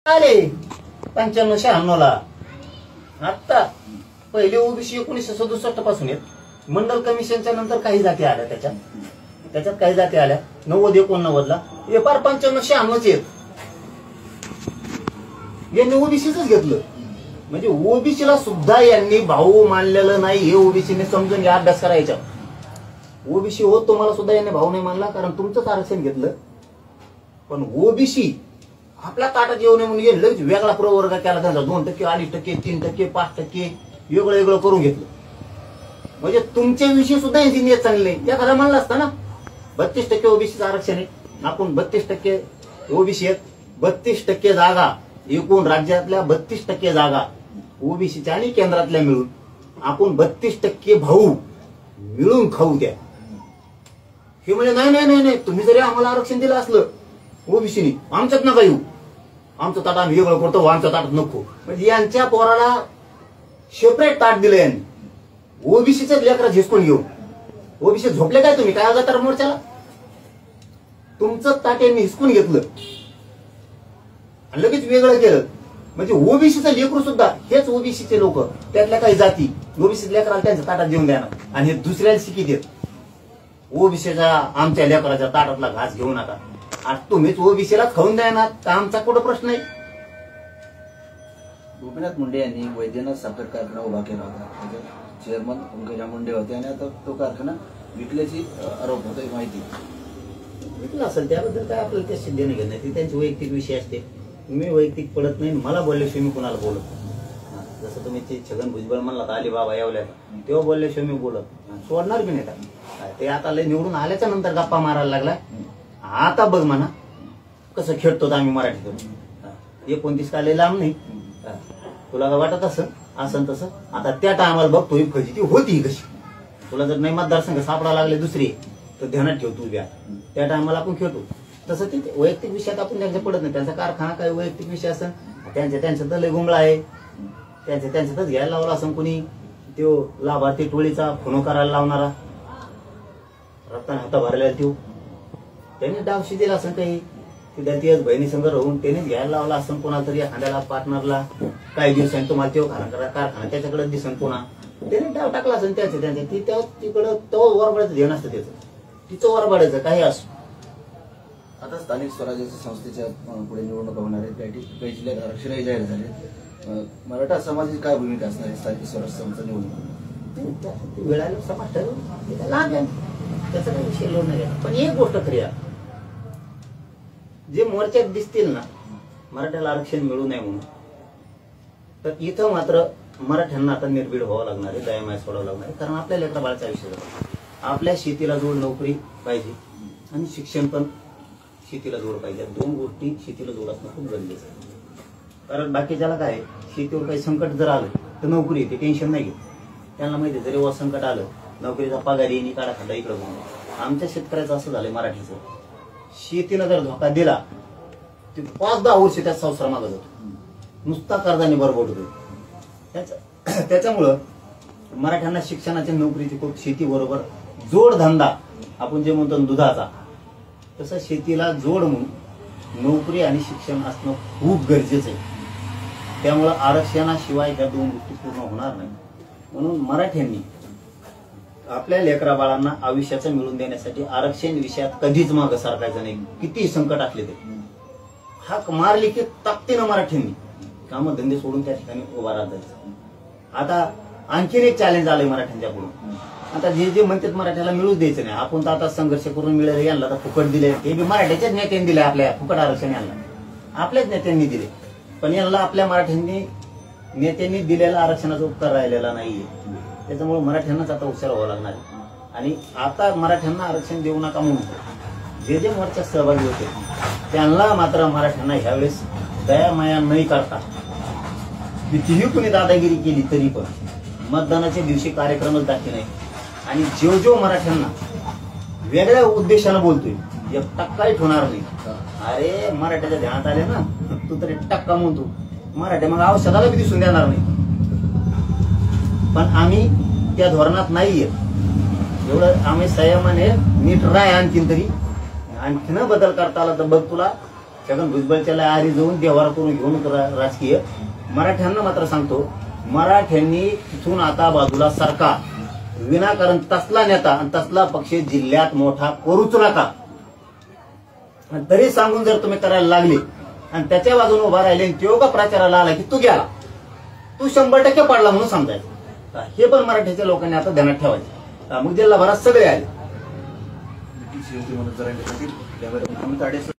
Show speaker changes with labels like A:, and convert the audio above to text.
A: आले 95-96 ला. आता पहिले ओबीसी 1967 पासून आहेत. मंडल कमिशनच्या नंतर काही जाती आल्या, त्याच्यात काही जाती आल्या 90-89 ला. हे फार 95-96 आहेत. यांनी ओबीसीच घेतलं. म्हणजे ओबीसीला सुद्धा यांनी भाऊ मानलेलं नाही. हे ओबीसीने समजून घ्या, अभ्यास करायचा. ओबीसी होत तुम्हाला सुद्धा यांनी भाऊ नाही मानला, कारण तुमचंच आरक्षण घेतलं. पण ओबीसी आपल्या ताटात येऊ नये म्हणून लगेच वेगळा प्रवर्ग केला. त्यांचा 2%, 2.5%, 3%, 5% वेगळं वेगळं करून घेतलं. म्हणजे तुमच्याविषयी सुद्धा यांची नियत चांगली नाही. एखादा म्हणला असता ना 32% ओबीसीचं आरक्षण आहे, आपण 32% ओबीसी आहेत, 32% जागा एकूण राज्यातल्या 32% जागा ओबीसीच्या आणि केंद्रातल्या मिळून आपण 32% भाऊ मिळून खाऊ द्या. हे म्हणजे नाही, तुम्ही जरी आम्हाला आरक्षण दिलं असलं ओबीसीनी, आमच्यात नका येऊ, आमचं ताट आम्ही वेगळं करतो, आमच्या ताटात नको. म्हणजे यांच्या पोराला सेपरेट ताट दिलं यांनी. ओबीसीच लेकरा झिसकून घेऊन ओबीसी झोपले काय तुम्ही? काय आला तर मोर्चाला? तुमचं ताट यांनी हिसकून घेतलं आणि लगेच वेगळं केलं. म्हणजे ओबीसीचं लेकरू सुद्धा हेच ओबीसीचे लोक, त्यातल्या काही जाती ओबीसी लेकराला त्यांच्या ताटात देऊन देणार आणि हे दुसऱ्याला शिकी देत. ओबीसीच्या आमच्या लेकराच्या ताटातला घास घेऊ नका. आज तुम्हीच ओबीसीलाच खाऊन देणार का? आमचा कुठं प्रश्न आहे?
B: गोपीनाथ मुंडे यांनी वैद्यनाथ साखर कारखाना उभा केला होता. त्याचे चेअरमन पंकजा मुंडे होते आणि आता तो कारखाना विकल्याची आरोप होता. माहिती
A: विकला असेल त्याबद्दल काय आपल्याला ते देणं घेणं नाही, त्यांचे वैयक्तिक विषय असते. मी वैयक्तिक पडत नाही. मला बोलल्याशिवाय मी कुणाला बोलत नाही. जसं तुम्ही ते छगन भुजबळ म्हणला तर अलिबाबा येवल्या तेव्हा बोलल्याशिवाय मी बोलत सोडणार बी नाही. ते आता लय निवडून आल्याच्या नंतर गप्पा मारायला लागलाय. आता बघ म्हणा कसं खेळतो आम्ही मराठीतून. 29 का लय लांब नाही. तुला काय वाटत असं तसं. आता त्या टायमाला बघ तो फजिती होती कशी. तुला जर नाही मतदारसंघ सापडा लागले दुसरे तर ध्यानात ठेव तू द्या. त्या टायमाला आपण खेळतो तसं. ते वैयक्तिक विषयात आपण त्यांच्या पडत नाही. त्यांचा कारखाना काही वैयक्तिक विषय असेल, त्यांच्या तर लय गुंगळा आहे, त्यांच्यातच घ्यायला लावला असं कोणी. तो लाभार्थी टोळीचा फोन करायला लावणारा रक्ताने हाता भरलेला तो त्याने डावशी दिला असं काही. त्याच बहिणी संघ राहून त्यानेच घ्यायला लावला असं कोणाला तरी एखाद्याला पार्टनरला. काही दिवसांनी तुम्हाला तो कारखाना त्याच्याकडे दिसन पुन्हा त्याने डाव टाकला असेल त्यांच्या तिकडं तो वरबाडाचं ध्यान असतं त्याचं, तिचं वरबाडायचं काही असं.
B: आता स्थानिक स्वराज्याच्या संस्थेच्या पुढे निवडणुका होणार आहेत. काही जिल्ह्यात आरक्षणही जाहीर झाले. मराठा समाजाची काय भूमिका असणार आहे स्थानिक स्वराज्य संस्था निवडणूक?
A: वेळाला समाज ठरवून लाभ आहे, त्याचा काही विषय लोड नाही. पण एक गोष्ट खरी आहे, जे मोर्चात दिसतील ना मराठ्याला आरक्षण मिळू नये म्हणून, तर इथं मात्र मराठ्यांना आता निर्भीड व्हावं लागणार आहे, दयामाय सोडावं लागणार आहे. कारण आपल्या लेकरा बाळाचा विषय जातो. आपल्या शेतीला जोड नोकरी पाहिजे आणि शिक्षण पण शेतीला जोड पाहिजे. 2 गोष्टी शेतीला जोड असणं खूप गरजेचं आहे. कारण बाकीच्याला काय शेतीवर काही संकट जर आलं तर नोकरी येते, टेन्शन नाही घेत. त्यांना माहिती जरी वर संकट आलं नोकरीचा पगार येणे काढा खांदा इकडं म्हणून. आमच्या शेतकऱ्याचं असं झालंय मराठीचं, शेतीला जर धोका दिला ते 5-10 वर्ष त्या संसार मागत होतो, नुसता कर्जाने बरोबर होतो. त्याच्यामुळं मराठ्यांना शिक्षणाच्या नोकरीची खूप शेती बरोबर जोडधंदा आपण जे म्हणतो दुधाचा, तसं शेतीला जोड म्हणून नोकरी आणि शिक्षण असणं खूप गरजेचं आहे. त्यामुळं आरक्षणाशिवाय त्या 2 गोष्टी पूर्ण होणार नाही. म्हणून मराठ्यांनी आपल्या लेकरा बाळांना आयुष्याचं मिळवून देण्यासाठी आरक्षण विषयात कधीच मागं सारखायचं नाही. किती संकट असले तरी हाक मारली की ताकदीनं मराठ्यांनी कामं धंदे सोडून त्या ठिकाणी उभा राहायचं. आता आणखीन एक चॅलेंज आलंय मराठ्यांच्या पुढे. आता जे म्हणतात मराठ्याला मिळूच द्यायचं नाही, आपण तर आता संघर्ष करून मिळाले, यांना तर फुकट दिले. ते बी मराठ्याच्याच नेत्यांनी दिले, आपल्या फुकट आरक्षण यांना आपल्याच नेत्यांनी दिले. पण यांना आपल्या मराठ्यांनी नेत्यांनी दिलेला आरक्षणाचा उत्तर राहिलेला नाहीये. त्याच्यामुळे मराठ्यांनाच आता हुशार व्हावं लागणार आहे. आणि आता मराठ्यांना आरक्षण देऊ नका म्हणून जे मोर्चात सहभागी होते त्यांना मात्र मराठ्यांना ह्यावेळेस दयामाया नाही करता, कितीही कुणी दादागिरी केली तरी पण मतदानाच्या दिवशी कार्यक्रमच दाखले नाही. आणि जो मराठ्यांना वेगळ्या उद्देशानं बोलतोय 1% होणार नाही. अरे मराठ्याच्या ध्यानात आले ना तू तरी 1% म्हणतो, मराठ्या मग औषधाला बी दिसून देणार नाही. पण आम्ही त्या धोरणात नाहीये. एवढं आम्ही संयमाने नीट राय. आणखीन बदल करता आला तर बघ तुला छगन भुजबळच्या आरी जाऊन देवारा करून घेऊन राजकीय. मराठ्यांना मात्र सांगतो, मराठ्यांनी तिथून आता बाजूला सरका, विनाकारण तसला नेता आणि तसला पक्ष जिल्ह्यात मोठा करूच नका. तरी सांगून जर तुम्ही करायला लागले आणि त्याच्या बाजूने उभा राहिले आणि तो का प्रचाराला आला की तू गेला, तू 100% पडला म्हणून समजायचं. हे पण मराठ्याच्या लोकांनी आता ध्यानात ठेवायचं. मग जिल्हाभरात सगळे आले.
B: शिवसेना जरा